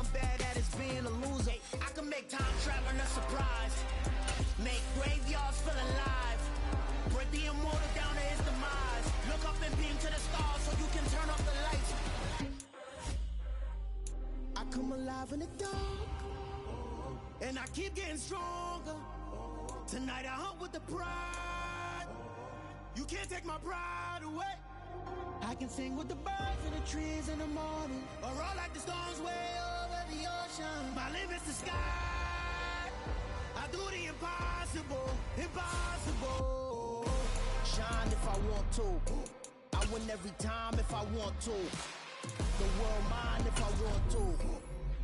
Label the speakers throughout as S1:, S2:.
S1: I'm bad at is being a loser. I can make time traveling a surprise. Make graveyards feel alive. Break the immortal down to his demise. Look up and beam to the stars so you can turn off the lights. I come alive in the dark, and I keep getting stronger. Tonight I hunt with the pride. You can't take my pride away. I can sing with the birds and the trees in the morning, or roll like the storms way over the ocean. My limit's the sky. I do the impossible, impossible. Shine if I want to. I win every time if I want to. The world mine if I want to.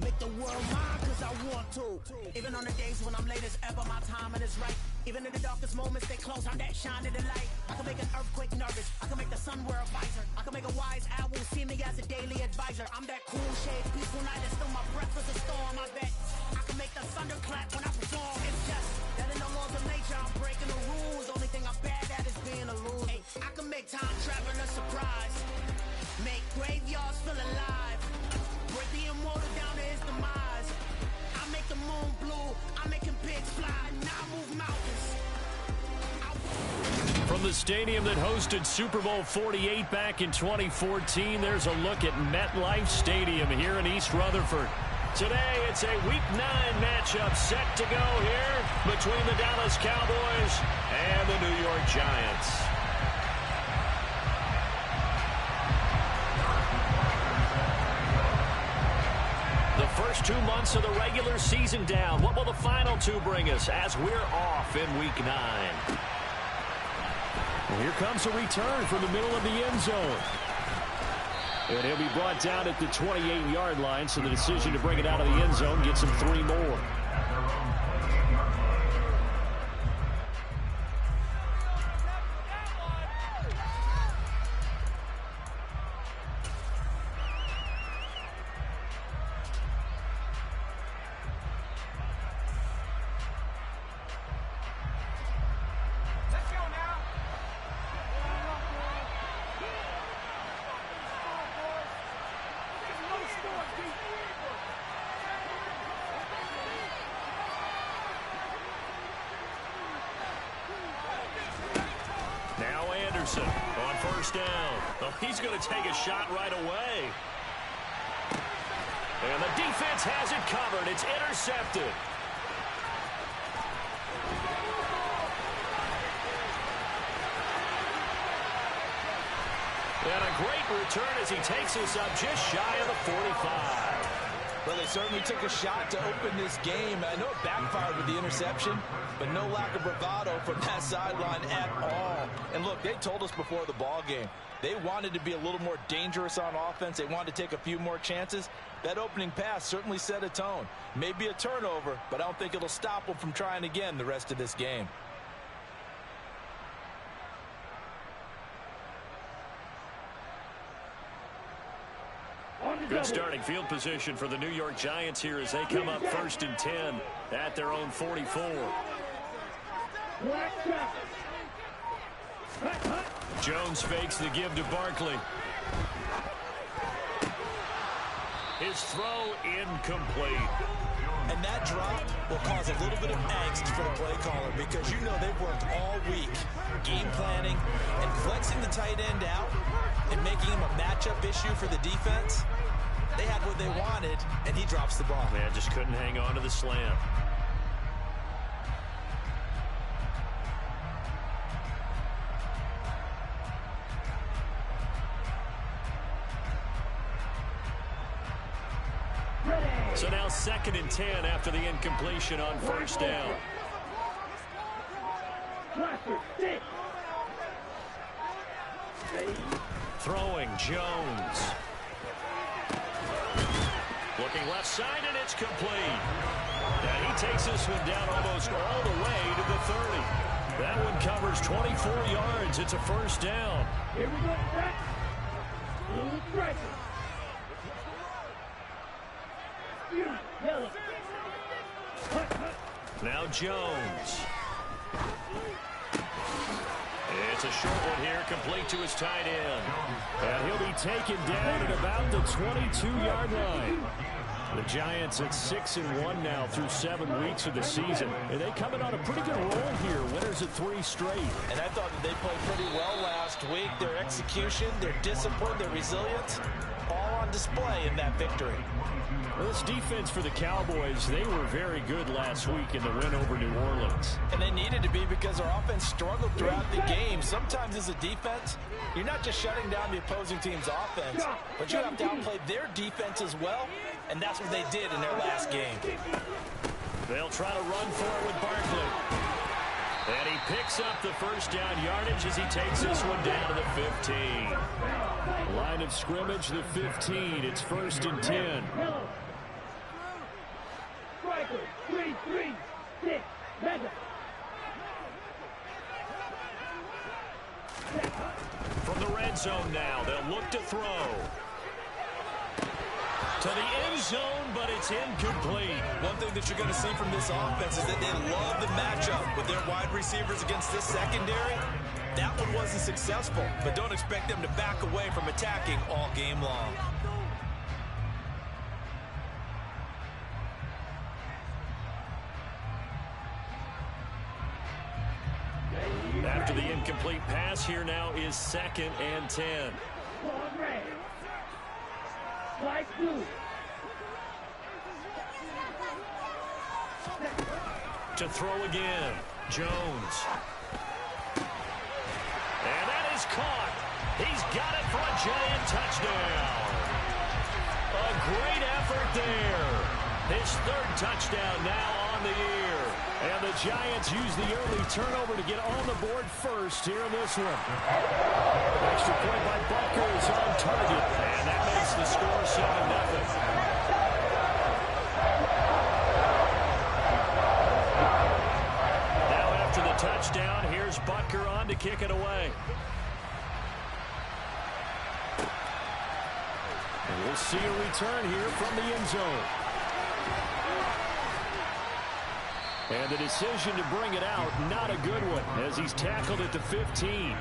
S1: Make the world mine cause I want to. Even on the days when I'm late as ever, my timing is right. Even in the darkest moments, stay close, I'm that shine in the light. I can make an earthquake nervous, I can make the sun wear a visor. I can make a wise owl see me as a daily advisor. I'm that cool shade, peaceful night, and still my breath is a storm. I bet I can make the thunder clap when I perform. It's just that in the laws of nature, I'm breaking the rules. Only thing I'm bad at is being a loser. Hey, I can make time traveling a surprise. Make graveyards feel alive. Break the immortal down to his demise. I make the moon blue. I'm making pigs fly. Now I move mountains.
S2: From the stadium that hosted Super Bowl 48 back in 2014, there's a look at MetLife Stadium here in East Rutherford. Today, it's a Week 9 matchup set to go here between the Dallas Cowboys and the New York Giants. The first 2 months of the regular season down. What will the final 2 bring us as we're off in Week 9? Well, here comes a return from the middle of the end zone. And he'll be brought down at the 28-yard line, so the decision to bring it out of the end zone gets him 3 more. On first down. Oh, he's going to take a shot right away. And the defense has it covered. It's intercepted. And a great return as he takes us up just shy of the 45.
S3: Well, they certainly took a shot to open this game. I know it backfired with the interception, but no lack of bravado from that sideline at all. And look, they told us before the ball game, they wanted to be a little more dangerous on offense. They wanted to take a few more chances. That opening pass certainly set a tone. Maybe a turnover, but I don't think it'll stop them from trying again the rest of this game.
S2: Good starting field position for the New York Giants here as they come up 1st and 10 at their own 44. Jones fakes the give to Barkley. His throw incomplete.
S3: And that drop will cause a little bit of angst for the play caller because you know they've worked all week game planning and flexing the tight end out and making him a matchup issue for the defense. They had what they wanted, and he drops the ball.
S2: Man, just couldn't hang on to the slam. So now 2nd and 10 after the incompletion on first down. Throwing Jones. Looking left side, and it's complete. And he takes this one down almost all the way to the 30. That one covers 24 yards. It's a first down.
S4: Here we go, Brett. A little pressure.
S2: Now Jones. It's a short one here, complete to his tight end. And he'll be taken down at about the 22-yard line. The Giants at 6-1 now through 7 weeks of the season. And they coming on a pretty good roll here. Winners at 3 straight.
S3: And I thought that they played pretty well last week. Their execution, their discipline, their resilience, all on display in that victory.
S2: Well, this defense for the Cowboys, they were very good last week in the win over New Orleans.
S3: And they needed to be because their offense struggled throughout the game. Sometimes as a defense, you're not just shutting down the opposing team's offense, but you have to outplay their defense as well, and that's what they did in their last game.
S2: They'll try to run for it with Barkley. And he picks up the first down yardage as he takes this one down to the 15. Line of scrimmage, the 15. It's 1st and 10.
S4: Striker, 3-3-6, mega.
S2: From the red zone now, they'll look to throw. To the end zone, but it's incomplete.
S3: One thing that you're going to see from this offense is that they love the matchup with their wide receivers against this secondary. That one wasn't successful, but don't expect them to back away from attacking all game long.
S2: After the incomplete pass, here now is 2nd and 10.
S4: Strike 2.
S2: To throw again, Jones. And that is caught. He's got it for a Giant touchdown. A great effort there. His 3rd touchdown now on the year. And the Giants use the early turnover to get on the board first here in this one. Extra point by Butker is on target. And that makes the score 7-0. Touchdown. Here's Butker on to kick it away. And we'll see a return here from the end zone. And the decision to bring it out, not a good one, as he's tackled at the 15.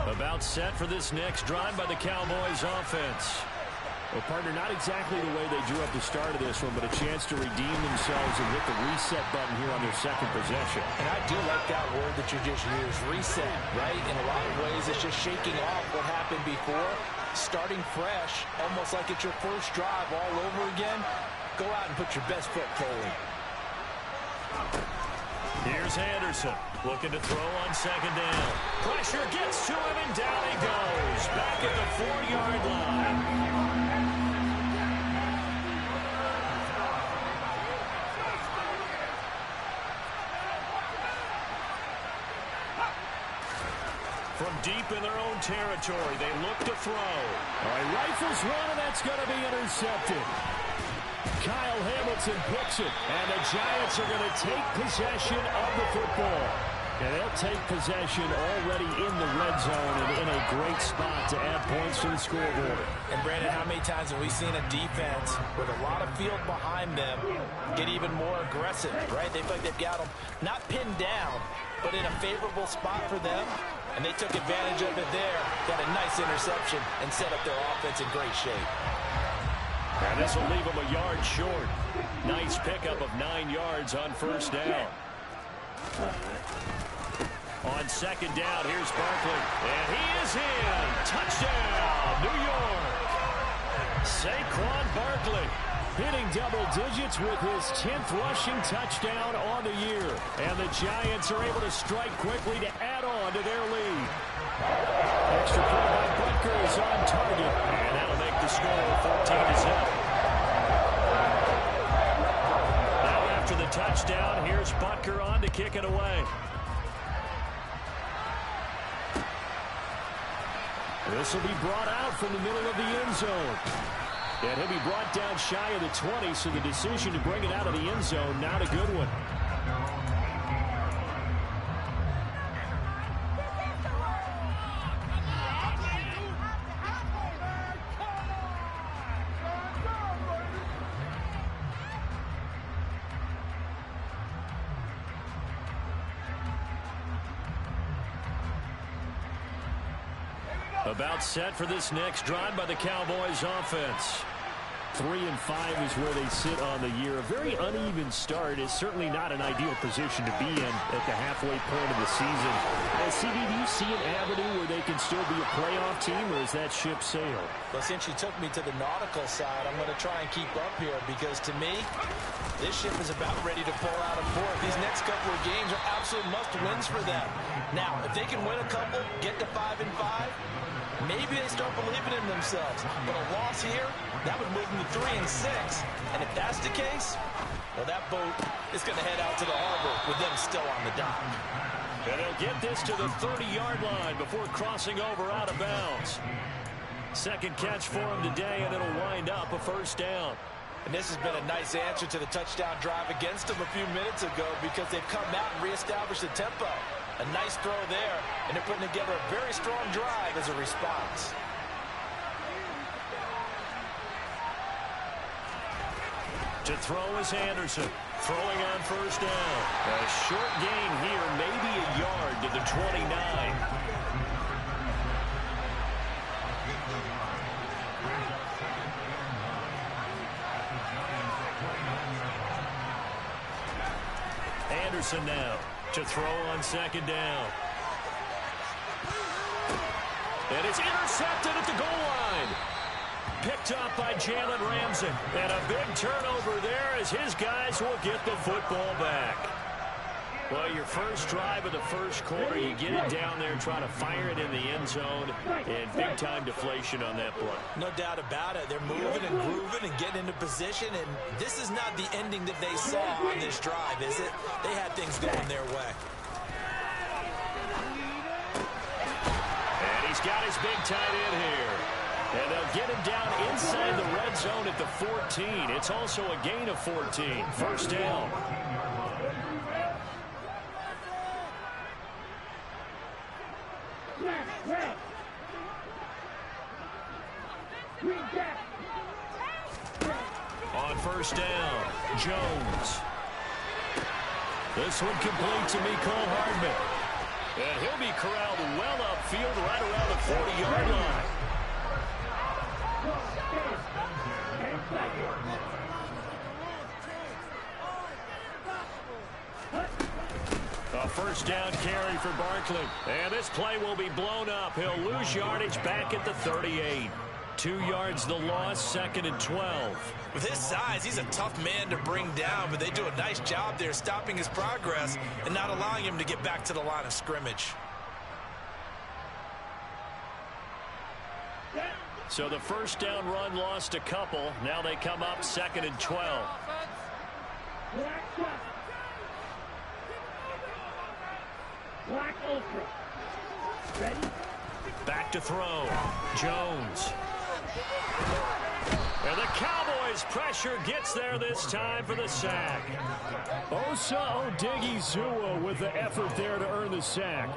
S2: About set for this next drive by the Cowboys offense. Well, partner, not exactly the way they drew up the start of this one, but a chance to redeem themselves and hit the reset button here on their 2nd possession.
S3: And I do like that word that you just used, reset, right? In a lot of ways, it's just shaking off what happened before, starting fresh, almost like it's your first drive all over again. Go out and put your best foot forward.
S2: Here's Anderson, looking to throw on 2nd down. Pressure gets to him, and down he goes. Back at the 4-yard line. From deep in their own territory, they look to throw. All right, rifles one, and that's going to be intercepted. Kyle Hamilton picks it, and the Giants are going to take possession of the football. And they'll take possession already in the red zone and in a great spot to add points to the scoreboard.
S3: And Brandon, how many times have we seen a defense with a lot of field behind them get even more aggressive, right? They feel like they've got them not pinned down, but in a favorable spot for them. And they took advantage of it there. Got a nice interception and set up their offense in great shape.
S2: And this will leave them a yard short. Nice pickup of 9 yards on 1st down. On 2nd down, here's Barkley. And he is in. Touchdown, New York. Saquon Barkley hitting double digits with his 10th rushing touchdown on the year. And the Giants are able to strike quickly to add on to their lead. Extra point by Butker is on target. And that'll make the score 14-0. Now after the touchdown, here's Butker on to kick it away. This will be brought out from the middle of the end zone. And he'll be brought down shy of the 20, so the decision to bring it out of the end zone, not a good one. About set for this next drive by the Cowboys offense. 3-5 is where they sit on the year. A very uneven start is certainly not an ideal position to be in at the halfway point of the season. CD, do you see an avenue where they can still be a playoff team, or is that ship sailed?
S3: Well, since you took me to the nautical side, I'm going to try and keep up here because to me, this ship is about ready to pull out of port. These next couple of games are absolute must-wins for them. Now, if they can win a couple, get to 5-5, maybe they start believing in themselves. But a loss here, that would move them to 3-6. And if that's the case, well, that boat is going to head out to the harbor with them still on the dock.
S2: And they'll get this to the 30-yard line before crossing over out of bounds. Second catch for him today, and it'll wind up a first down.
S3: And this has been a nice answer to the touchdown drive against them a few minutes ago because they've come out and reestablished the tempo. A nice throw there, and they're putting together a very strong drive as a response.
S2: To throw is Anderson. Throwing on first down. A short gain here, maybe a yard to the 29. Anderson now to throw on second down. And it's intercepted at the goal line. Picked up by Jalen Ramsey. And a big turnover there as his guys will get the football back. Well, your first drive of the first quarter, you get it down there, try to fire it in the end zone, and big-time deflation on that play.
S3: No doubt about it. They're moving and grooving and getting into position, and this is not the ending that they saw on this drive, is it? They had things going their way.
S2: And he's got his big tight end here. And they'll get him down inside the red zone at the 14. It's also a gain of 14. First down. On first down, Jones. This one complete to Mecole Hardman. And he'll be corralled well upfield right around the 40-yard line. A first down carry for Barkley. And this play will be blown up. He'll lose yardage back at the 38. 2 yards the loss, second and 12.
S3: With his size, he's a tough man to bring down, but they do a nice job there stopping his progress and not allowing him to get back to the line of scrimmage.
S2: So the first down run lost a couple. Now they come up second and 12.
S4: Black Ultra. Ready?
S2: Back to throw. Jones. And the Cowboys pressure gets there this time for the sack. Osa Odighizuwa with the effort there to earn the sack.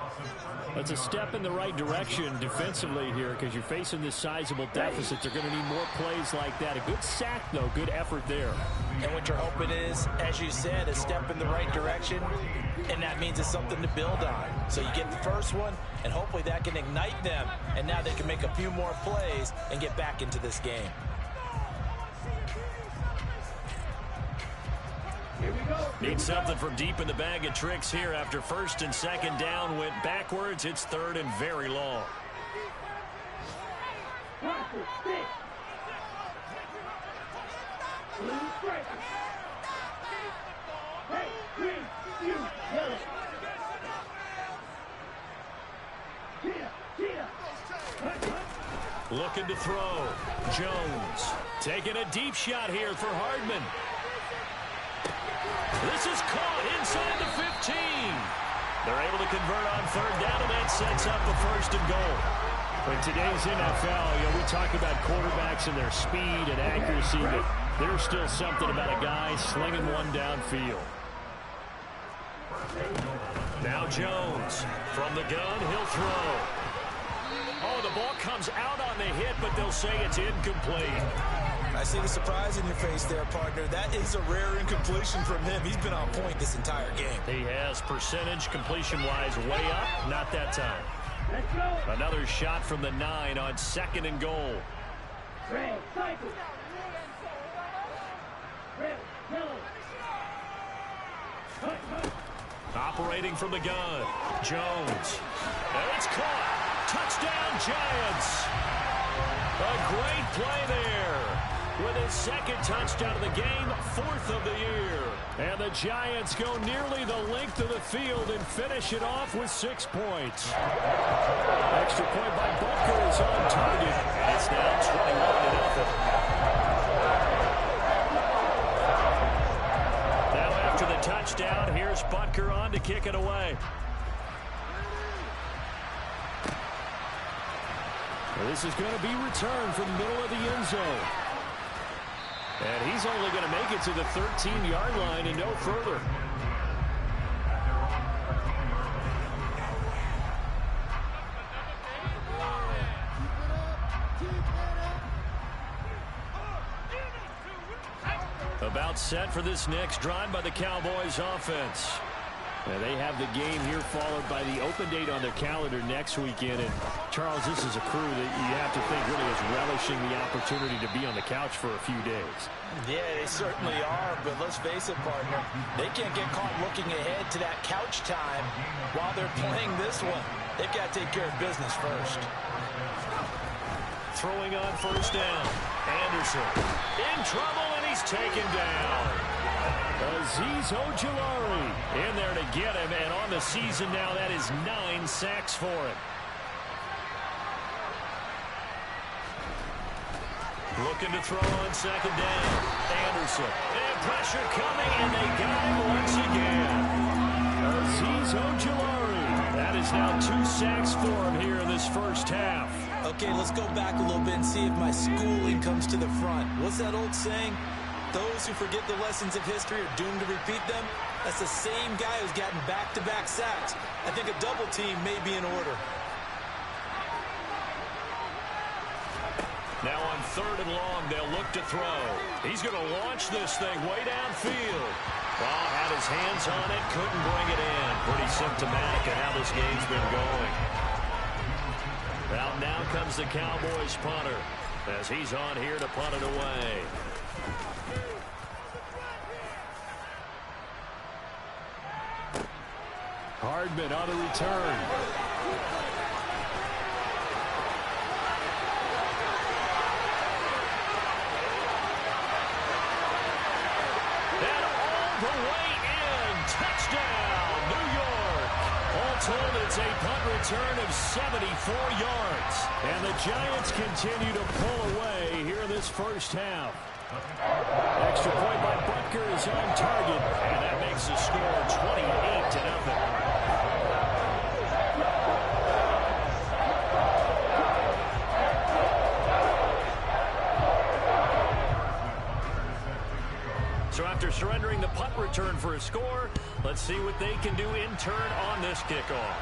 S2: That's a step in the right direction defensively here because you're facing this sizable deficit. They're going to need more plays like that. A good sack, though. Good effort there.
S3: And what you're hoping is, as you said, a step in the right direction, and that means it's something to build on. So you get the first one, and hopefully that can ignite them, and now they can make a few more plays and get back into this game.
S2: Need something from deep in the bag of tricks here after first and second down went backwards. It's third and very long. Looking to throw. Jones taking a deep shot here for Hardman. This is caught inside the 15. They're able to convert on third down, and that sets up a first and goal. In today's NFL, we talk about quarterbacks and their speed and accuracy, but there's still something about a guy slinging one downfield. Now Jones from the gun, he'll throw. Oh, the ball comes out on the hit, but they'll say it's incomplete.
S3: I see the surprise in your face there, partner. That is a rare incompletion from him. He's been on point this entire game.
S2: He has percentage completion-wise way up. Not that time.
S4: Let's go.
S2: Another shot from the 9 on 2nd and goal.
S4: Red, cycle. Red, yellow. Cut.
S2: Operating from the gun, Jones. And it's caught. Touchdown, Giants. A great play there. With his 2nd touchdown of the game, 4th of the year. And the Giants go nearly the length of the field and finish it off with 6 points. Extra point by Butker is on target. And it's now 21-0. Now after the touchdown, here's Butker on to kick it away. Well, this is going to be returned from the middle of the end zone. And he's only going to make it to the 13-yard line and no further. About set for this next drive by the Cowboys offense. And they have the game here followed by the open date on their calendar next weekend. And Charles, this is a crew that you have to think really is relishing the opportunity to be on the couch for a few days.
S3: Yeah, they certainly are, but let's face it, partner. They can't get caught looking ahead to that couch time while they're playing this one. They've got to take care of business first.
S2: Throwing on 1st down. Anderson in trouble, and he's taken down. Azeez Ojulari in there to get him, and on the season now, that is 9 sacks for him. Looking to throw on 2nd down. Anderson. And pressure coming, and they got him once again. Azeez Ojulari. That is now 2 sacks for him here in this first half.
S3: Okay, let's go back a little bit and see if my schooling comes to the front. What's that old saying? Those who forget the lessons of history are doomed to repeat them. That's the same guy who's gotten back-to-back sacks. I think a double team may be in order.
S2: Now on 3rd and long, they'll look to throw. He's going to launch this thing way downfield. Well, had his hands on it, couldn't bring it in. Pretty symptomatic of how this game's been going. Well, now comes the Cowboys punter as he's on here to punt it away. Hardman on the return. And all the way in. Touchdown, New York. All told, it's a punt return of 74 yards. And the Giants continue to pull away here in this first half. Extra point by Butker is on target, and that makes the score 28-0. So after surrendering the punt return for a score, let's see what they can do in turn on this kickoff.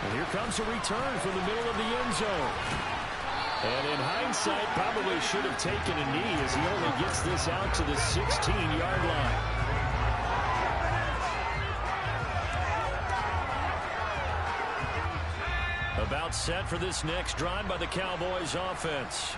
S2: And here comes a return from the middle of the end zone. And in hindsight, probably should have taken a knee as he only gets this out to the 16-yard line. About set for this next drive by the Cowboys offense.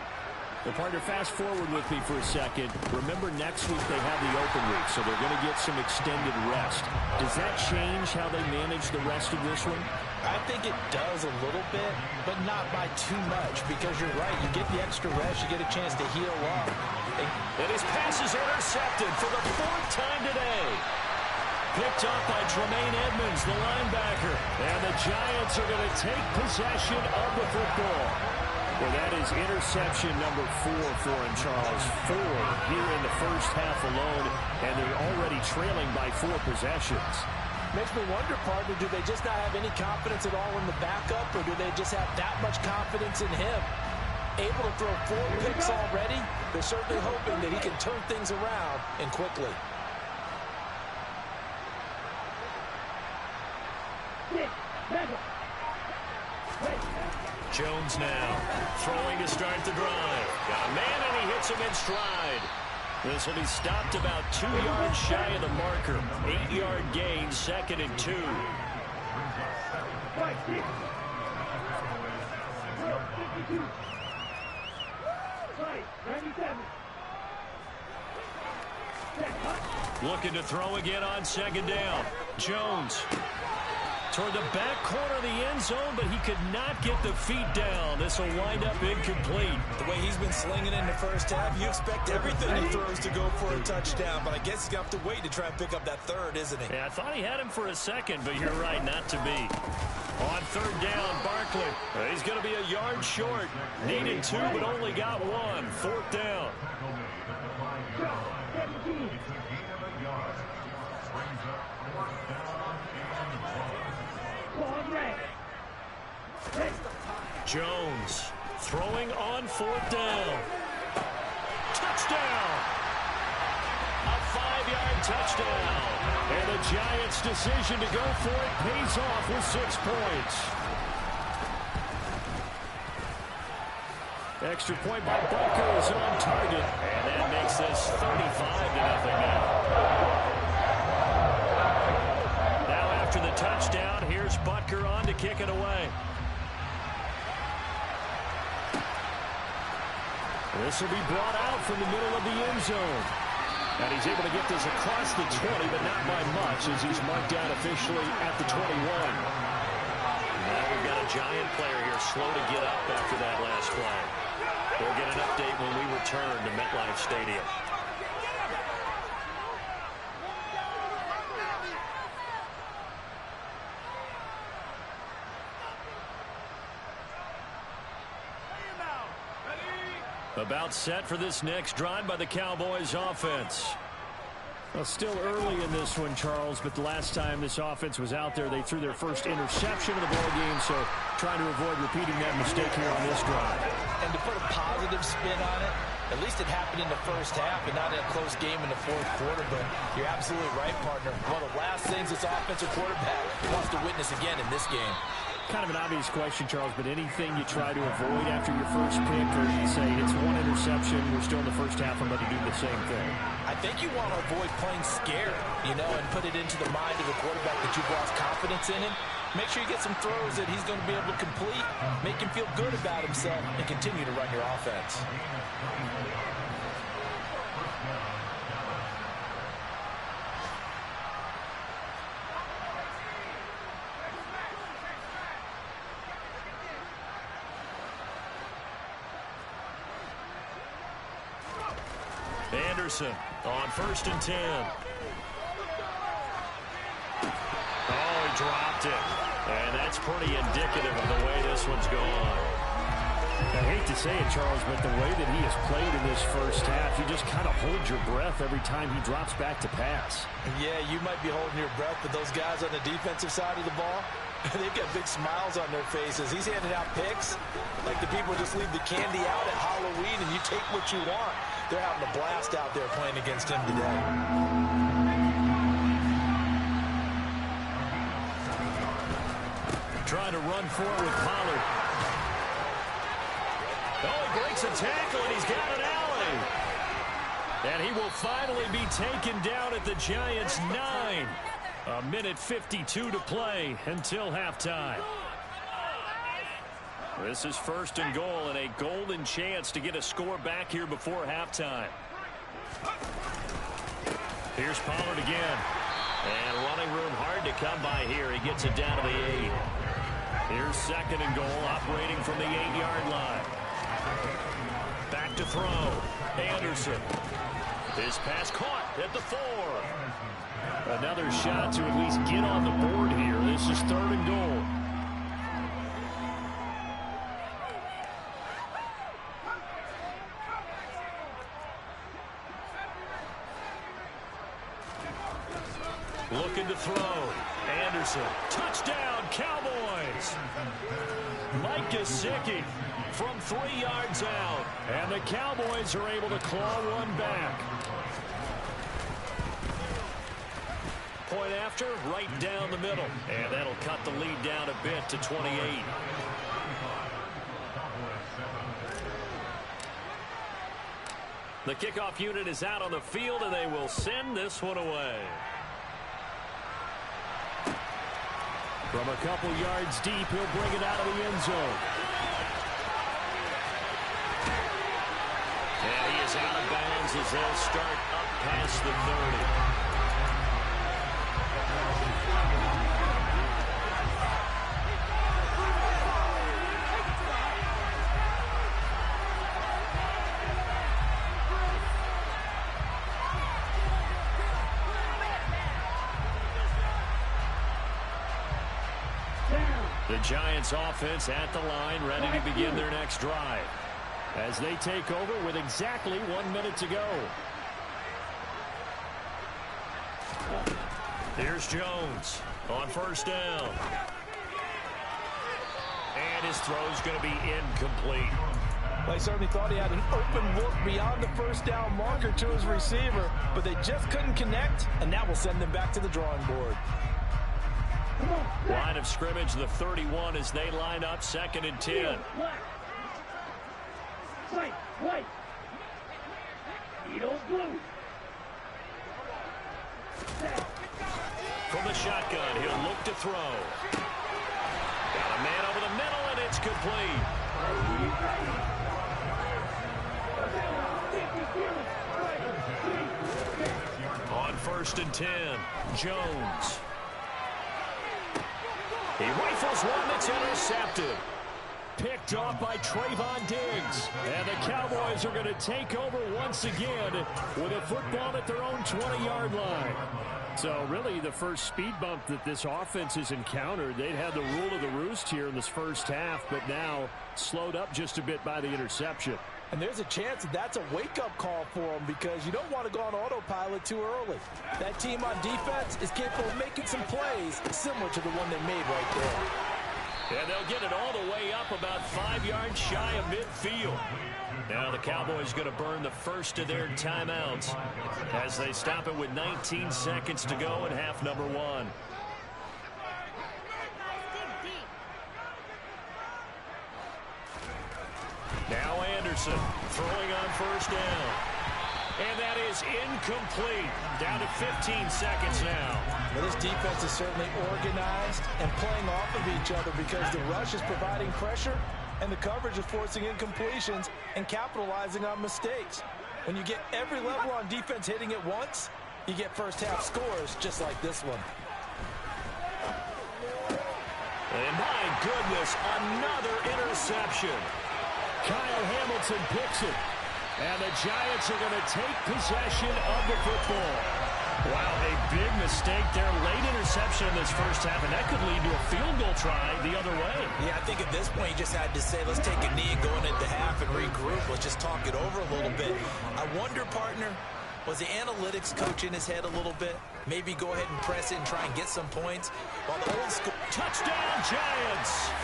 S2: Well, partner, fast forward with me for a second. Remember, next week they have the open week, so they're going to get some extended rest. Does that change how they manage the rest of this one?
S3: I think it does a little bit, but not by too much, because you're right. You get the extra rest. You get a chance to heal up.
S2: And his pass is intercepted for the 4th time today. Picked up by Tremaine Edmonds, the linebacker. And the Giants are going to take possession of the football. Well, that is interception number 4 for him, Charles. 4 here in the first half alone, and they're already trailing by 4 possessions.
S3: Makes me wonder, partner, do they just not have any confidence at all in the backup, or do they just have that much confidence in him? Able to throw 4 picks already, they're certainly hoping that he can turn things around and quickly.
S2: Jones now throwing to start the drive. Got a man, and he hits him in stride. This will be stopped about 2 yards shy of the marker. 8-yard gain, 2nd and 2.
S4: Right, 6. Drill, 52. Right, 97. Set, cut.
S2: Looking to throw again on second down. Jones toward the back corner of the end zone, but he could not get the feet down. This will wind up incomplete.
S3: The way he's been slinging in the first half, you expect everything he throws to go for a touchdown, but I guess he's going to have to wait to try and pick up that third, isn't he?
S2: Yeah, I thought he had him for a second, but you're right, not to be. On third down, Barkley. He's going to be a yard short. Needed 2, but only got 1. Fourth down.
S4: Drop, 17. Ball red. Red.
S2: Jones throwing on fourth down. Touchdown! A 5-yard touchdown. And the Giants' decision to go for it pays off with 6 points. Extra point by Butker is on target. And that makes this 35-0 now. Now after the touchdown, here's Butker on to kick it away. This will be brought out from the middle of the end zone. And he's able to get this across the 20, but not by much as he's marked down officially at the 21. Now we've got a Giant player here slow to get up after that last play. We'll get an update when we return to MetLife Stadium. About set for this next drive by the Cowboys offense. Well, still early in this one, Charles, but the last time this offense was out there, they threw their first interception of the ball game, so trying to avoid repeating that mistake here on this drive.
S3: And to put a positive spin on it, at least it happened in the first half and not in a close game in the fourth quarter, but you're absolutely right, partner. One of the last things this offensive quarterback wants to witness again in this game.
S2: Kind of an obvious question, Charles, but anything you try to avoid after your first pick, or you say it's one interception, we're still in the first half, I'm going to do the same thing?
S3: I think you want to avoid playing scared, and put it into the mind of a quarterback that you've lost confidence in him. Make sure you get some throws that he's going to be able to complete, make him feel good about himself, and continue to run your offense.
S2: Anderson on 1st and 10. Oh, he dropped it. And that's pretty indicative of the way this one's gone. I hate to say it, Charles, but the way that he has played in this first half, you just kind of hold your breath every time he drops back to pass.
S3: Yeah, you might be holding your breath, but those guys on the defensive side of the ball, they've got big smiles on their faces. He's handing out picks like the people just leave the candy out at Halloween and you take what you want. They're having a blast out there playing against him today.
S2: Trying to run forward with Pollard. Oh, he breaks a tackle, and he's got an alley. And he will finally be taken down at the Giants' 9. A minute 52 to play until halftime. This is 1st and goal and a golden chance to get a score back here before halftime. Here's Pollard again. And running room hard to come by here. He gets it down to the 8. Here's 2nd and goal, operating from the 8-yard line. Back to throw. Anderson. His pass caught at the 4. Another shot to at least get on the board here. This is 3rd and goal. Looking to throw. Anderson. Touchdown, Cowboys. Mike Gesicki from 3 yards out. And the Cowboys are able to claw one back. Point after, right down the middle. And that'll cut the lead down a bit to 28. The kickoff unit is out on the field, and they will send this one away. From a couple yards deep, he'll bring it out of the end zone. And he is out of bounds as they'll start up past the 30. The Giants offense at the line, ready to begin their next drive as they take over with exactly 1 minute to go. Here's Jones on first down. And his throw's going to be incomplete.
S3: Well, he certainly thought he had an open look beyond the first down marker to his receiver, but they just couldn't connect, and that will send them back to the drawing board.
S2: Line of scrimmage, the 31 as they line up, 2nd and 10.
S4: White. Edo blue.
S2: From the shotgun, he'll look to throw. Got a man over the middle, and it's complete. On 1st and 10, Jones. He rifles one that's intercepted. Picked off by Trayvon Diggs. And the Cowboys are going to take over once again with a football at their own 20-yard line. So really the first speed bump that this offense has encountered. They'd had the rule of the roost here in this first half, but now slowed up just a bit by the interception.
S3: And there's a chance that that's a wake-up call for them because you don't want to go on autopilot too early. That team on defense is capable of making some plays similar to the one they made right there.
S2: And they'll get it all the way up about 5 yards shy of midfield. Now the Cowboys going to burn the first of their timeouts as they stop it with 19 seconds to go in half number 1. Now Anderson throwing on first down. And that is incomplete. Down to 15 seconds now.
S3: Well, this defense is certainly organized and playing off of each other because the rush is providing pressure and the coverage is forcing incompletions and capitalizing on mistakes. When you get every level on defense hitting at once, you get first half scores just like this one.
S2: And my goodness, another interception. Kyle Hamilton picks it. And the Giants are going to take possession of the football. Wow, a big mistake there. Late interception in this first half, and that could lead to a field goal try the other way.
S3: Yeah, I think at this point you just had to say, let's take a knee and go into the half and regroup. Let's just talk it over a little bit. I wonder, partner, was the analytics coach in his head a little bit? Maybe go ahead and press it and try and get some points. While the old school...
S2: Touchdown, Giants!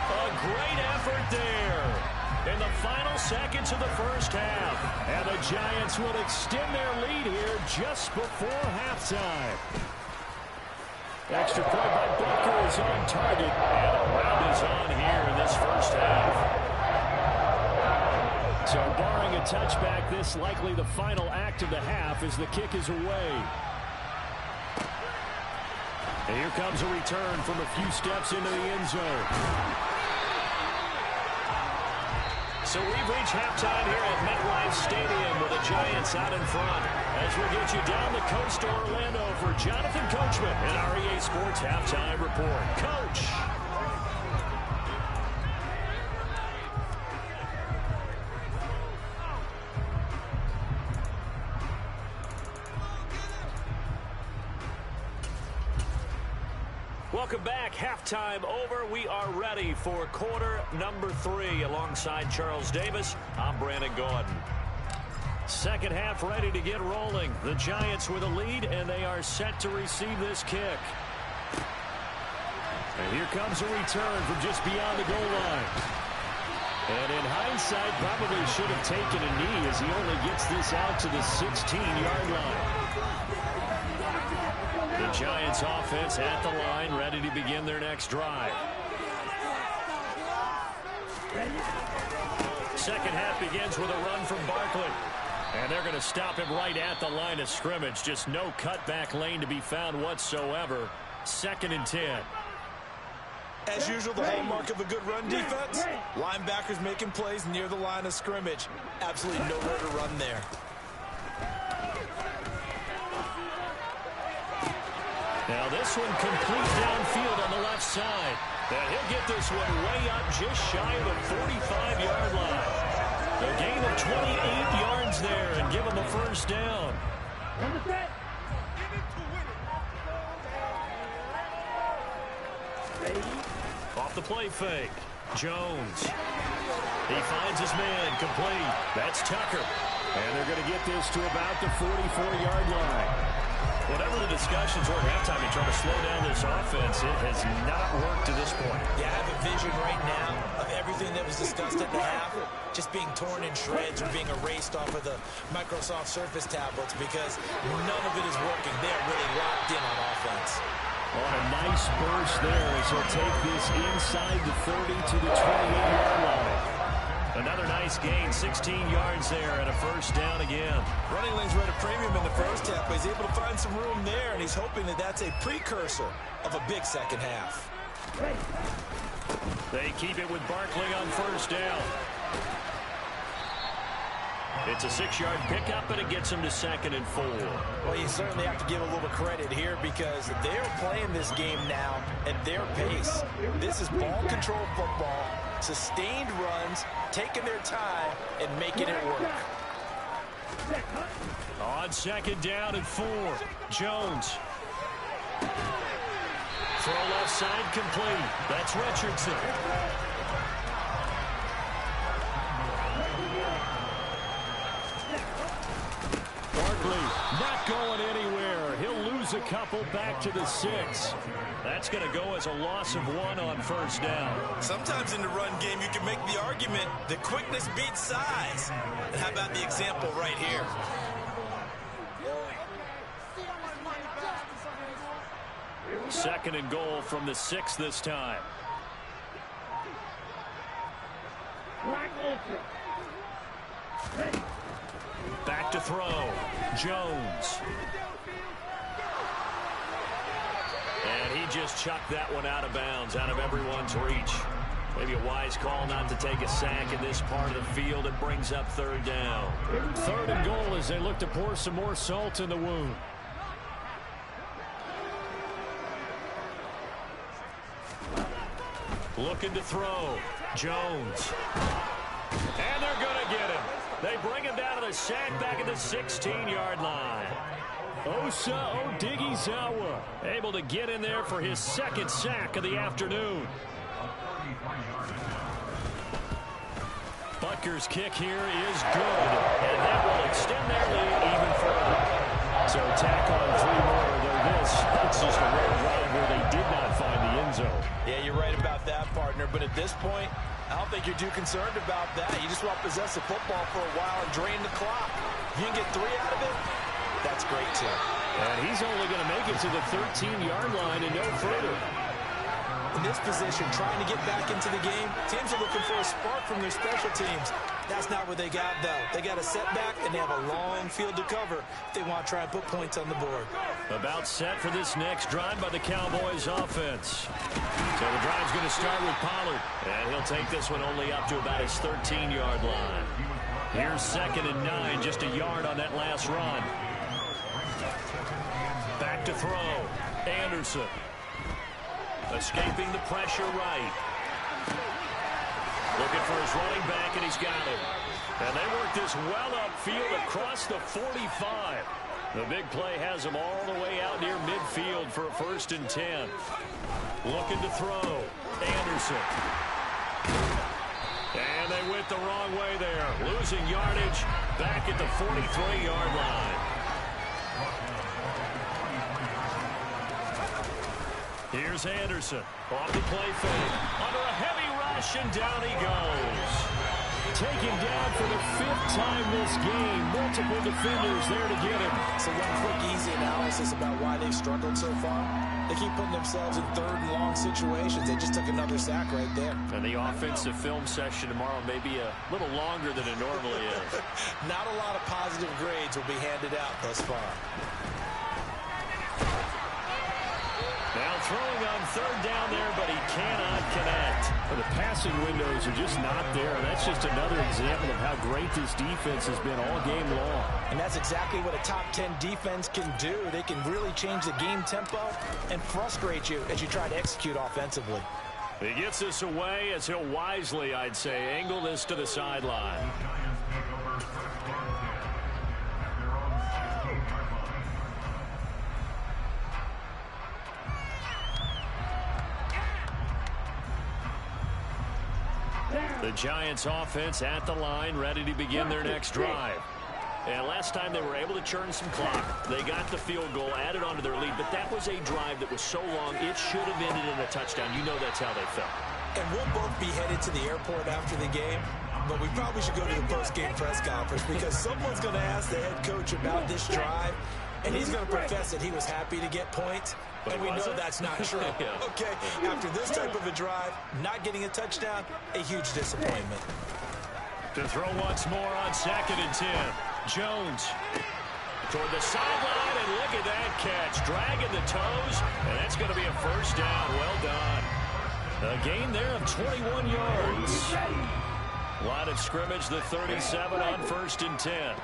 S2: A great effort there in the final seconds of the first half. And the Giants will extend their lead here just before halftime. Extra point by Butker is on target. And a round is on here in this first half. So barring a touchback, this likely the final act of the half as the kick is away. And here comes a return from a few steps into the end zone. So we've reached halftime here at MetLife Stadium with the Giants out in front. As we get you down the coast to Orlando for Jonathan Coachman in our EA Sports Halftime Report. Coach. Welcome back. Halftime over. We are ready for quarter number 3 alongside Charles Davis. I'm Brandon Gaudin. Second half ready to get rolling. The Giants with a lead, and they are set to receive this kick. And here comes a return from just beyond the goal line. And in hindsight, probably should have taken a knee as he only gets this out to the 16-yard line. The Giants offense at the line, ready to begin their next drive. Second half begins with a run from Barkley. And they're going to stop him right at the line of scrimmage. Just no cutback lane to be found whatsoever. 2nd and 10.
S3: As usual, the hallmark of a good run defense, linebackers making plays near the line of scrimmage. Absolutely nowhere to run there.
S2: Now this one complete downfield on the left side. And he'll get this one way up just shy of the 45-yard line. A gain of 28 yards there and give him a first down. Off the play fake. Jones. He finds his man complete. That's Tucker. And they're going to get this to about the 44-yard line. Whatever the discussions were at halftime to try to slow down this offense, it has not worked to this point.
S3: Yeah, I have a vision right now of everything that was discussed at the half just being torn in shreds or being erased off of the Microsoft Surface tablets because none of it is working. They are really locked in on offense.
S2: On a nice burst there as he'll take this inside the 30 to the 28-yard line. Another nice gain, 16 yards there and a first down again.
S3: Running lanes were at a premium in the first half, but he's able to find some room there, and he's hoping that that's a precursor of a big second half.
S2: They keep it with Barkley on first down. It's a 6-yard pickup, and it gets him to 2nd and 4.
S3: Well, you certainly have to give a little credit here because they're playing this game now at their pace. This is ball control football, sustained runs, taking their time, and making it work.
S2: On 2nd down and 4, Jones. Throw left side complete. That's Richardson. Barkley not going anywhere. He'll lose a couple back to the 6. That's going to go as a loss of 1 on first down.
S3: Sometimes in the run game, you can make the argument that quickness beats size. And how about the example right here?
S2: Second and goal from the 6 this time. Back to throw. Jones. And he just chucked that one out of bounds, out of everyone's reach. Maybe a wise call not to take a sack in this part of the field. It brings up 3rd down. 3rd and goal as they look to pour some more salt in the wound. Looking to throw. Jones. And they're going to get him. They bring him down to the sack back at the 16-yard line. Osa Odighizuwa able to get in there for his 2nd sack of the afternoon. Butker's kick here is good, and that will extend their lead even further. So tack on 3 more, though it's just a rare drive where they did not find the end zone.
S3: Yeah, you're right about that, partner, but at this point, I don't think you're too concerned about that. You just want to possess the football for a while and drain the clock. If you can get 3 out of it, that's great, too.
S2: And he's only going to make it to the 13-yard line and no further.
S3: In this position, trying to get back into the game, teams are looking for a spark from their special teams. That's not what they got, though. They got a setback, and they have a long field to cover if they want to try and put points on the board.
S2: About set for this next drive by the Cowboys offense. So the drive's going to start with Pollard, and he'll take this one only up to about his 13-yard line. Here's 2nd and 9, just a yard on that last run. Back to throw. Anderson. Escaping the pressure right. Looking for his running back, and he's got it. And they work this well upfield across the 45. The big play has him all the way out near midfield for a 1st and 10. Looking to throw. Anderson. And they went the wrong way there. Losing yardage back at the 43-yard line. Here's Anderson. Off the play fake. Under a heavy rush, and down he goes. Taken down for the 5th time this game. Multiple defenders there to get him.
S3: So one quick, easy analysis about why they've struggled so far. They keep putting themselves in 3rd and long situations. They just took another sack right there.
S2: And the offensive film session tomorrow may be a little longer than it normally is.
S3: Not a lot of positive grades will be handed out thus far.
S2: Now throwing on third down there, but he cannot connect.
S5: Well, the passing windows are just not there. That's just another example of how great this defense has been all game long.
S3: And that's exactly what a top 10 defense can do. They can really change the game tempo and frustrate you as you try to execute offensively.
S2: He gets this away as he'll wisely, I'd say, angle this to the sideline. The Giants offense at the line, ready to begin their next drive. And last time they were able to churn some clock. They got the field goal, added onto their lead, but that was a drive that was so long, it should have ended in a touchdown. You know that's how they felt.
S3: And we'll both be headed to the airport after the game, but we probably should go to the post-game press conference because someone's going to ask the head coach about this drive, and he's going to profess that he was happy to get points, and we know that's not true.
S2: Yeah.
S3: Okay, after this type of a drive, not getting a touchdown, a huge disappointment.
S2: To throw once more on 2nd and 10. Jones toward the sideline, and look at that catch. Dragging the toes, and that's going to be a first down. Well done. A gain there of 21 yards. Line of scrimmage, the 37 on 1st and 10.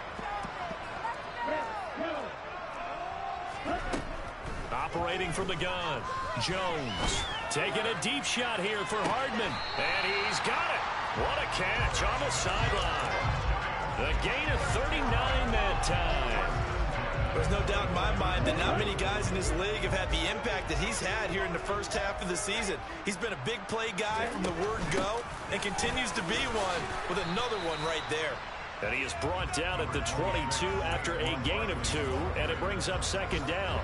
S2: Operating from the gun. Jones taking a deep shot here for Hardman. And he's got it. What a catch on the sideline. The gain of 39 that time.
S3: There's no doubt in my mind that not many guys in this league have had the impact that he's had here in the first half of the season. He's been a big play guy from the word go and continues to be one with another one right there.
S2: And he is brought down at the 22 after a gain of 2, and it brings up 2nd down.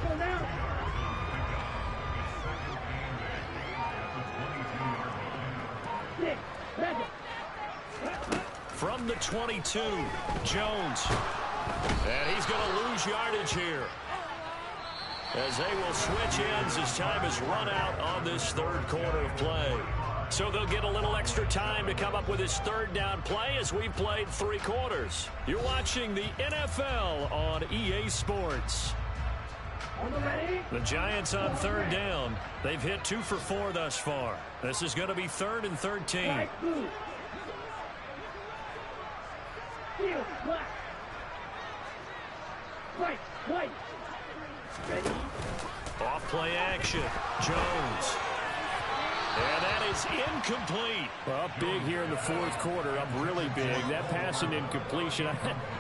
S2: From the 22, Jones. And he's going to lose yardage here, as they will switch ends as time has run out on this third quarter of play. So they'll get a little extra time to come up with his third down play as we've played 3 quarters. You're watching the NFL on EA Sports. The Giants on third down. They've hit 2 for 4 thus far. This is going to be 3rd and 13. Off play action. Jones. And that is incomplete.
S5: Well, big here in the 4th quarter. Up really big. That pass and incompletion.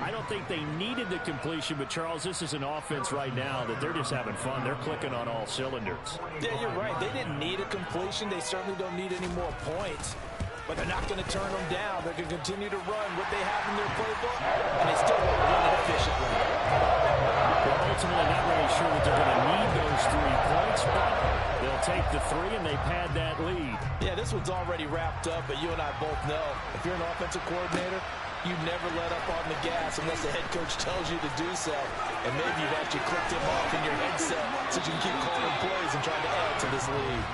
S5: I don't think they needed the completion, but Charles, this is an offense right now that they're just having fun. They're clicking on all cylinders.
S3: Yeah, you're right. They didn't need a completion. They certainly don't need any more points. But they're not going to turn them down. They're going to continue to run what they have in their playbook, and they still want to run it efficiently.
S5: Well, ultimately, not really sure that they're going to need those 3 points, but they'll take the 3, and they pad that lead.
S3: Yeah, this one's already wrapped up, but you and I both know if you're an offensive coordinator, you never let up on the gas unless the head coach tells you to do so. And maybe you've actually clicked him off in your headset so you can keep calling plays and trying to add to this lead.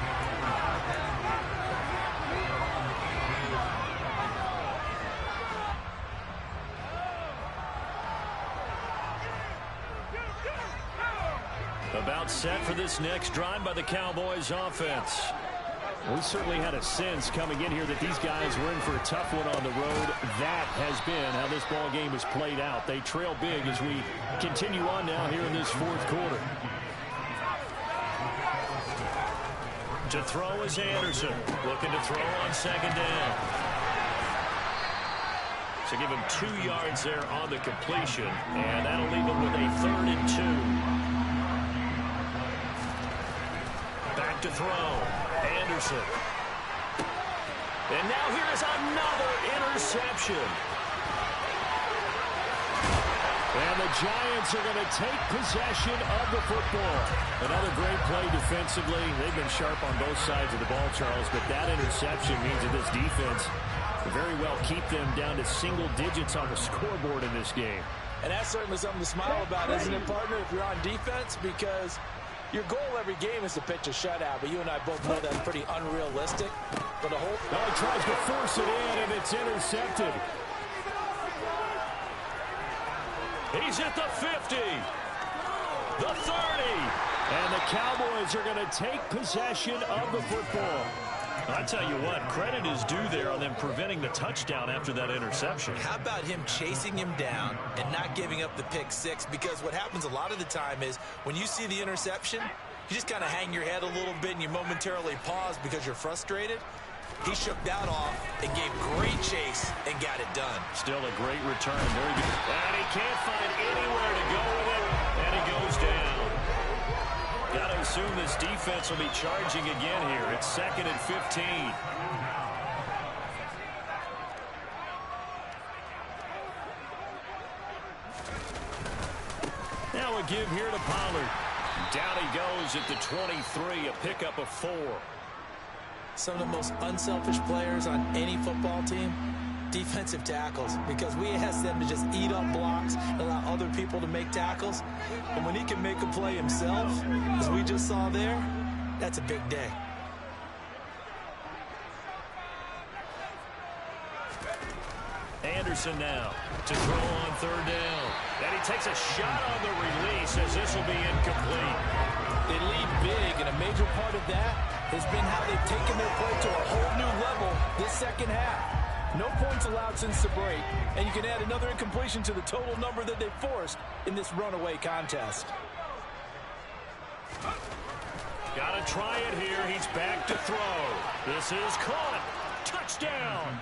S2: About set for this next drive by the Cowboys offense.
S5: We certainly had a sense coming in here that these guys were in for a tough one on the road. That has been how this ball game has played out. They trail big as we continue on now here in this 4th quarter.
S2: To throw is Anderson. Looking to throw on 2nd down. So give him 2 yards there on the completion. And that'll leave him with a 3rd and 2. Back to throw. Anderson. And now here is another interception. And the Giants are going to take possession of the football. Another great play defensively. They've been sharp on both sides of the ball, Charles, but that interception means that this defense will very well keep them down to single digits on the scoreboard in this game.
S3: And that's certainly something to smile about, isn't it, partner, if you're on defense? Because your goal every game is to pitch a shutout, but you and I both know that's pretty unrealistic. But the whole...
S5: Oh, he tries to force it in, and it's intercepted.
S2: He's at the 50, the 30,
S5: And the Cowboys are going to take possession of the football.
S2: I tell you what, credit is due there on them preventing the touchdown after that interception.
S3: How about him chasing him down and not giving up the pick six? Because what happens a lot of the time is when you see the interception, you just kind of hang your head a little bit and you momentarily pause because you're frustrated. He shook that off and gave great chase and got it done.
S2: Still a great return. Very good. And he can't find anywhere to go with it, and he goes down. Got to assume this defense will be charging again here. It's 2nd and 15. Now a give here to Pollard. Down he goes at the 23, a pickup of 4.
S3: Some of the most unselfish players on any football team, defensive tackles, because we ask them to just eat up blocks and allow other people to make tackles. And when he can make a play himself, as we just saw there, that's a big day.
S2: Anderson now to throw on 3rd down. And he takes a shot on the release as this will be incomplete.
S3: They lead big, and a major part of that has been how they've taken their play to a whole new level this second half. No points allowed since the break, and you can add another incompletion to the total number that they forced in this runaway contest.
S2: Got to try it here. He's back to throw. This is caught. Touchdown.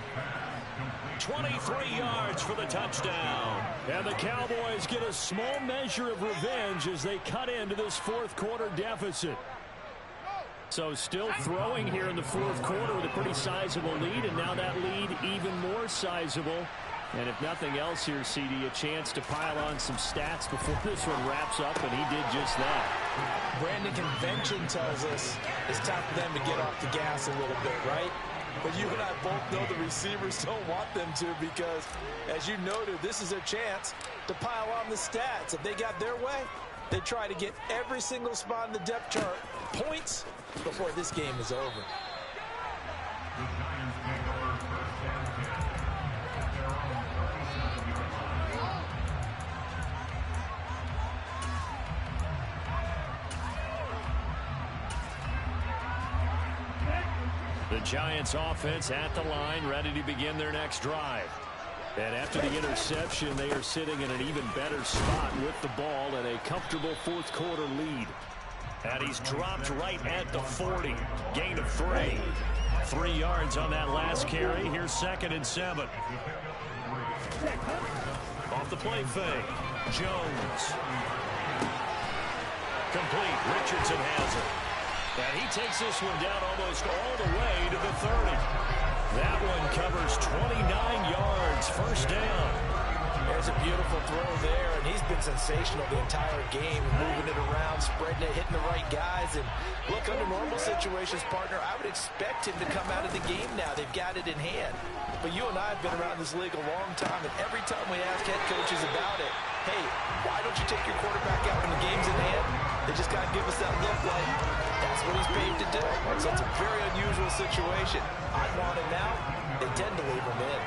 S2: 23 yards for the touchdown.
S5: And the Cowboys get a small measure of revenge as they cut into this 4th quarter deficit. So still throwing here in the 4th quarter with a pretty sizable lead, and now that lead even more sizable. And if nothing else here, CD, a chance to pile on some stats before this one wraps up, and he did just that.
S3: Brandon, convention tells us it's time for them to get off the gas a little bit, right? But you and I both know the receivers don't want them to, because, as you noted, this is a chance to pile on the stats. If they got their way, they try to get every single spot in the depth chart points before this game is over.
S2: The Giants offense at the line, ready to begin their next drive. And after the interception, they are sitting in an even better spot with the ball and a comfortable 4th quarter lead. And he's dropped right at the 40. Gain of 3. 3 yards on that last carry. Here's 2nd and 7. Off the play fake. Jones. Complete. Richardson has it. And he takes this one down almost all the way to the 30. That one covers 29 yards. 1st down.
S3: There's a beautiful throw there, and he's been sensational the entire game, moving it around, spreading it, hitting the right guys. And look, under normal situations, partner, I would expect him to come out of the game now. They've got it in hand. But you and I have been around this league a long time, and every time we ask head coaches about it, hey, why don't you take your quarterback out when the game's in hand? They just got to give us that look like that's what he's paid to do. So it's a very unusual situation. I want him out. They tend to leave him in.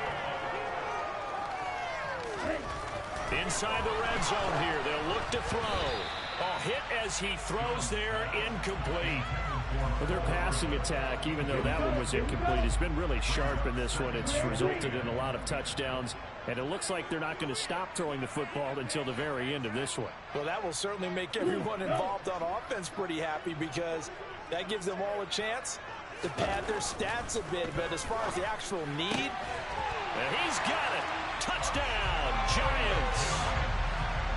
S2: Inside the red zone here. They'll look to throw. Oh, hit as he throws there. Incomplete.
S5: But their passing attack, even though that one was incomplete, has been really sharp in this one. It's resulted in a lot of touchdowns, and it looks like they're not going to stop throwing the football until the very end of this one.
S3: Well, that will certainly make everyone involved on offense pretty happy, because that gives them all a chance to pad their stats a bit. But as far as the actual need,
S2: and he's got it. Touchdown, Giants.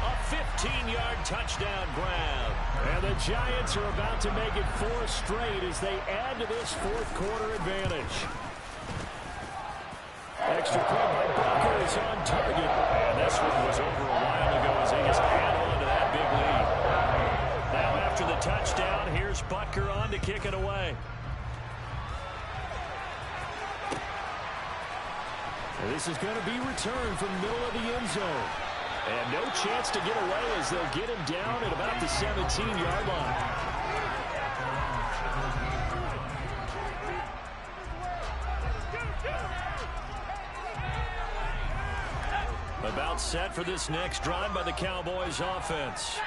S2: A 15-yard touchdown grab.
S5: And the Giants are about to make it 4 straight as they add to this 4th quarter advantage. Extra point by Butker is on target.
S2: And this one was over a while ago as they just add on to that big lead. Now after the touchdown, here's Butker on to kick it away.
S5: This is going to be returned from the middle of the end zone. And no chance to get away as they'll get him down at about the 17-yard line. About set for this next drive by the Cowboys offense.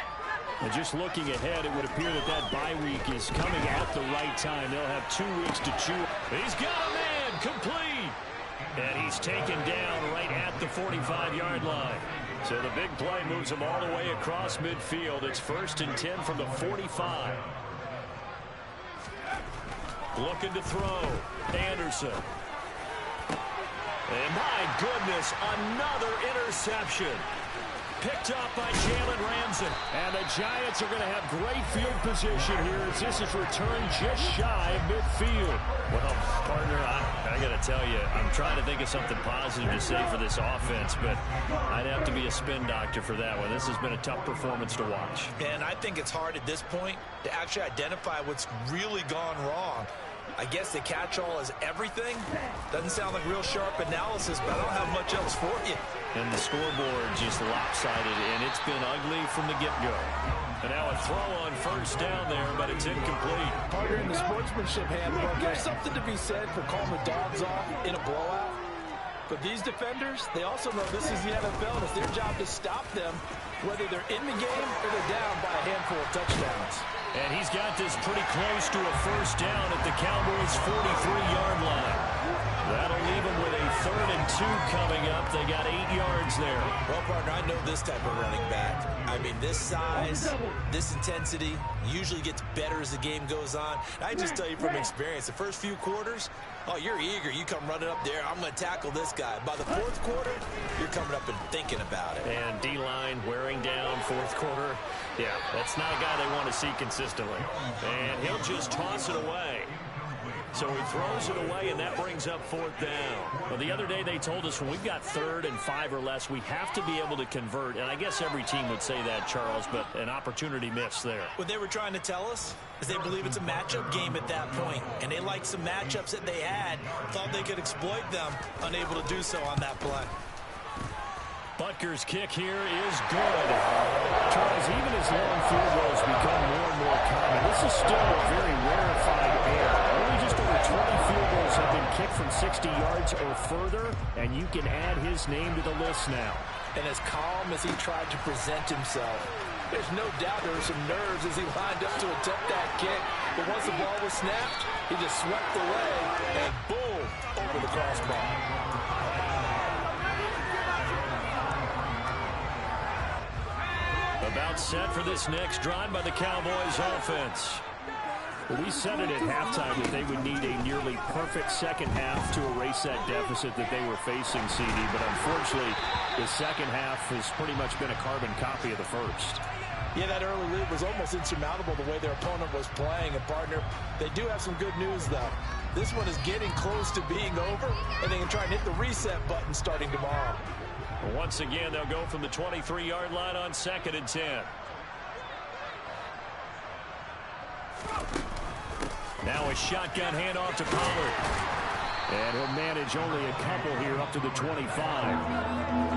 S5: And just looking ahead, it would appear that that bye week is coming at the right time. They'll have 2 weeks to chew. He's got a man, complete. And he's taken down right at the 45-yard line. So the big play moves him all the way across midfield. It's 1st and 10 from the 45. Looking to throw. Anderson. And my goodness, another interception. Picked up by Jalen Ramsey. And the Giants are going to have great field position here as this is returned just shy of midfield.
S2: Well, partner, I got to tell you, I'm trying to think of something positive to say for this offense, but I'd have to be a spin doctor for that one. This has been a tough performance to watch.
S3: And I think it's hard at this point to actually identify what's really gone wrong. I guess the catch-all is everything. Doesn't sound like real sharp analysis, but I don't have much else for you.
S2: And the scoreboard just lopsided, and it's been ugly from the get-go.
S5: And now a throw on 1st down there, but it's incomplete.
S3: Partner, in the sportsmanship handbook, there's something to be said for calling the dogs off in a blowout. But these defenders, they also know this is the NFL, and it's their job to stop them, whether they're in the game or they're down by a handful of touchdowns.
S5: And he's got this pretty close to a 1st down at the Cowboys' 43-yard line. That'll leave them with a 3rd and 2 coming up. They got 8 yards there.
S3: Well, partner, I know this type of running back. I mean, this size, this intensity usually gets better as the game goes on. I just tell you from experience, the first few quarters, oh, you're eager. You come running up there. I'm going to tackle this guy. By the 4th quarter, you're coming up and thinking about it.
S2: And D-line wearing down 4th quarter. Yeah, that's not a guy they want to see consistently.
S5: And he'll just toss it away. So he throws it away, and that brings up 4th down. Well, the other day they told us when we've got 3rd and 5 or less, we have to be able to convert. And I guess every team would say that, Charles, but an opportunity missed there.
S3: What they were trying to tell us is they believe it's a matchup game at that point, and they liked some matchups that they had, thought they could exploit them, unable to do so on that play.
S5: Butker's kick here is good. Charles, even as long field goals become more and more common, this is still a very rarefied air. Only just over 20 field goals have been kicked from 60 yards or further, and you can add his name to the list now.
S3: And as calm as he tried to present himself, there's no doubt there were some nerves as he lined up to attempt that kick. But once the ball was snapped, he just swept away, and boom, over the crossbar.
S5: About set for this next drive by the Cowboys offense. We said it at halftime that they would need a nearly perfect second half to erase that deficit that they were facing, CD. But unfortunately, the second half has pretty much been a carbon copy of the first.
S3: Yeah, that early lead was almost insurmountable the way their opponent was playing. And, partner, they do have some good news, though. This one is getting close to being over, and they can try and hit the reset button starting tomorrow.
S5: Once again, they'll go from the 23-yard line on 2nd and 10. Now a shotgun handoff to Pollard. And he'll manage only a couple here up to the 25.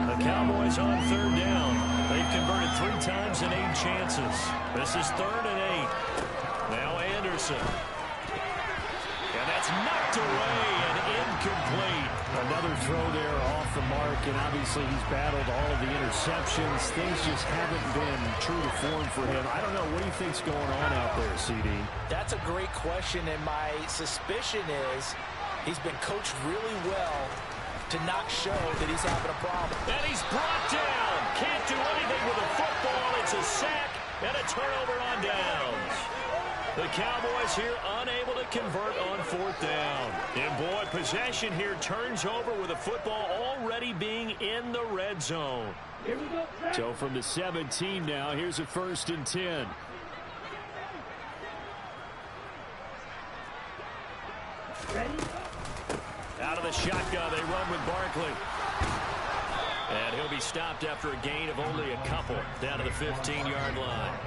S5: The Cowboys on 3rd down. They've converted 3 times in 8 chances. This is 3rd and 8. Now Anderson. And that's knocked away and incomplete. Another throw there off the mark, and obviously he's battled all of the interceptions. Things just haven't been true to form for him. I don't know. What do you think's going on out there, CD?
S3: That's a great question, and my suspicion is he's been coached really well to not show that he's having a problem.
S5: And he's brought down. Can't do anything with a football. It's a sack and a turnover on downs. The Cowboys here unable to convert on 4th down. And boy, possession here turns over with the football already being in the red zone.
S4: Here we go.
S5: So from the 17 now, here's a 1st and 10.
S4: Ready?
S5: Out of the shotgun, they run with Barkley. And he'll be stopped after a gain of only a couple down to the 15-yard line.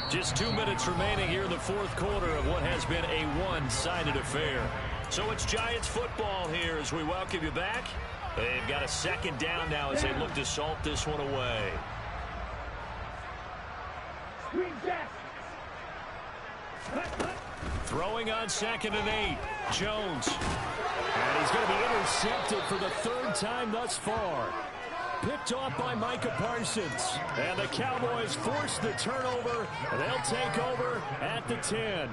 S5: Just 2 minutes remaining here in the 4th quarter of what has been a one-sided affair. So it's Giants football here as we welcome you back. They've got a 2nd down now as they look to salt this one away.
S4: Screen Jack.
S5: Throwing on 2nd and 8. Jones. And he's going to be intercepted for the 3rd time thus far. picked off by Micah Parsons. And the Cowboys force the turnover, and they'll take over at the 10.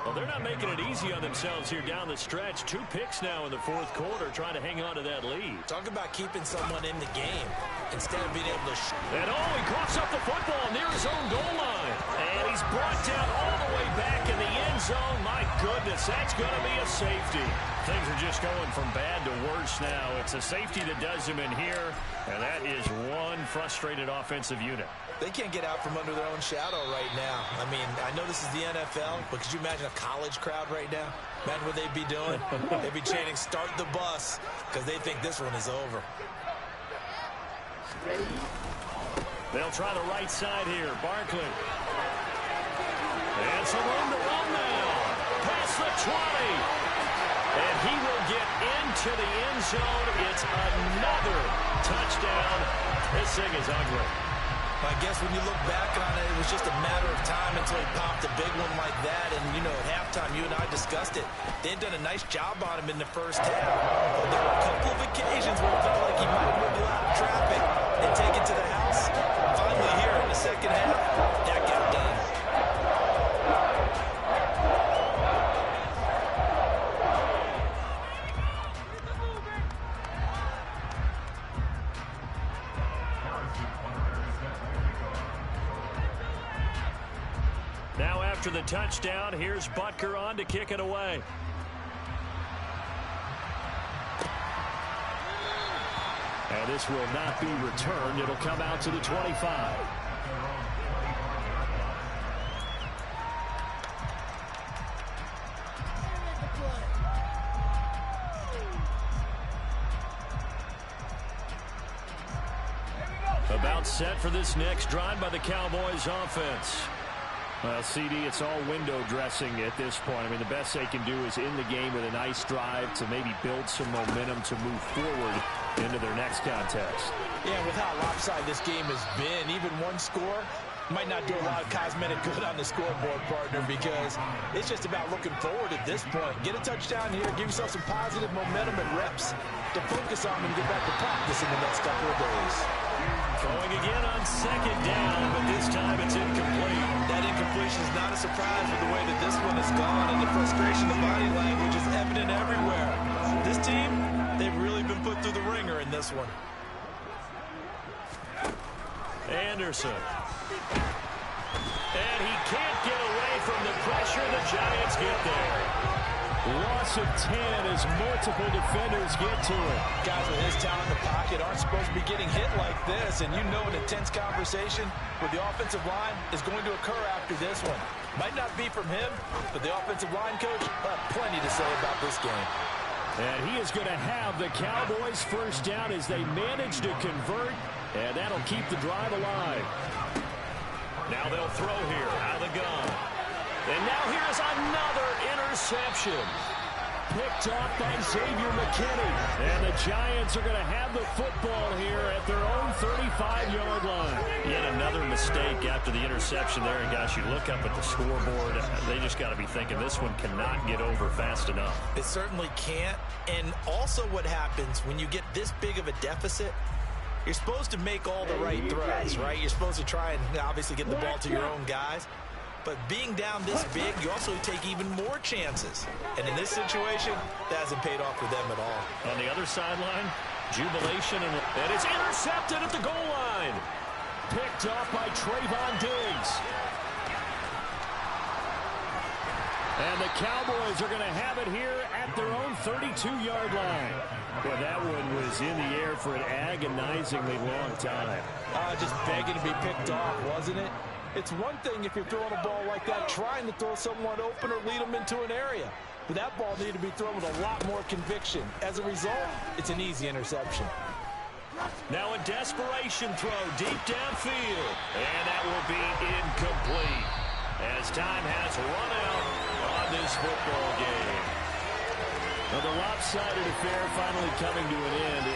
S2: Well, they're not making it easy on themselves here down the stretch. 2 picks now in the fourth quarter, trying to hang on to that lead.
S3: Talk about keeping someone in the game instead of being able to
S2: And he coughs up the football near his own goal line. And he's brought down all the way back in the end zone. My goodness, that's going to be a safety. Things are just going from bad to worse now. It's a safety that does him in here, and that is one frustrated offensive unit.
S3: They can't get out from under their own shadow right now. I mean, I know this is the NFL, but could you imagine a college crowd right now? Imagine what they'd be doing. They'd be chanting, "Start the bus," because they think this one is over.
S2: They'll try the right side here. Barkley. And some room to run now. Past the 20. And he will get into the end zone. It's another touchdown. This thing is ugly.
S3: I guess when you look back on it, it was just a matter of time until he popped a big one like that. And, you know, at halftime, you and I discussed it. They had done a nice job on him in the first half. But there were a couple of occasions where it felt like he might have wiggled out of traffic and take it to the house. Finally here in the second half, that got done.
S2: Now after the touchdown, here's Butker on to kick it away. And this will not be returned. It'll come out to the 25. About set for this next drive by the Cowboys offense. Well, CD, it's all window dressing at this point. I mean, the best they can do is in the game with a nice drive to maybe build some momentum to move forward into their next contest.
S3: Yeah, with how lopsided this game has been, even one score might not do a lot of cosmetic good on the scoreboard, partner, because it's just about looking forward at this point. Get a touchdown here, give yourself some positive momentum and reps to focus on and get back to practice in the next couple of days.
S2: Throwing again on second down, but this time it's incomplete.
S3: That incompletion is not a surprise with the way that this one has gone, and the frustration, the body language is evident everywhere. This team, they've really been put through the ringer in this one.
S2: Anderson. And he can't get away from the pressure. The Giants get there.
S5: Loss of 10 as multiple defenders get to it.
S3: Guys with his talent in the pocket aren't supposed to be getting hit like this, and you know an intense conversation with the offensive line is going to occur after this one. Might not be from him, but the offensive line coach will have plenty to say about this game.
S5: And he is going to have the Cowboys first down as they manage to convert, and that'll keep the drive alive.
S2: Now they'll throw here out of the gun. And now here's another interception.
S5: Picked off by Xavier McKinney. And the Giants are going to have the football here at their own 35-yard line.
S2: Yet another mistake after the interception there. And, gosh, you look up at the scoreboard. They just got to be thinking this one cannot get over fast enough.
S3: It certainly can't. And also what happens when you get this big of a deficit, you're supposed to make all the right throws, right? You're supposed to try and obviously get the ball to your own guys. But being down this big, you also take even more chances. And in this situation, that hasn't paid off for them at all.
S2: On the other sideline, jubilation, and it's intercepted at the goal line.
S5: Picked off by Trayvon Diggs. And the Cowboys are going to have it here at their own 32-yard line. Well, that one was in the air for an agonizingly long time.
S3: Just begging to be picked off, wasn't it? It's one thing if you're throwing a ball like that, trying to throw someone open or lead them into an area. But that ball needed to be thrown with a lot more conviction. As a result, it's an easy interception.
S2: Now a desperation throw deep downfield. And that will be incomplete as time has run out on this football game.
S5: Well, the lopsided affair finally coming to an end.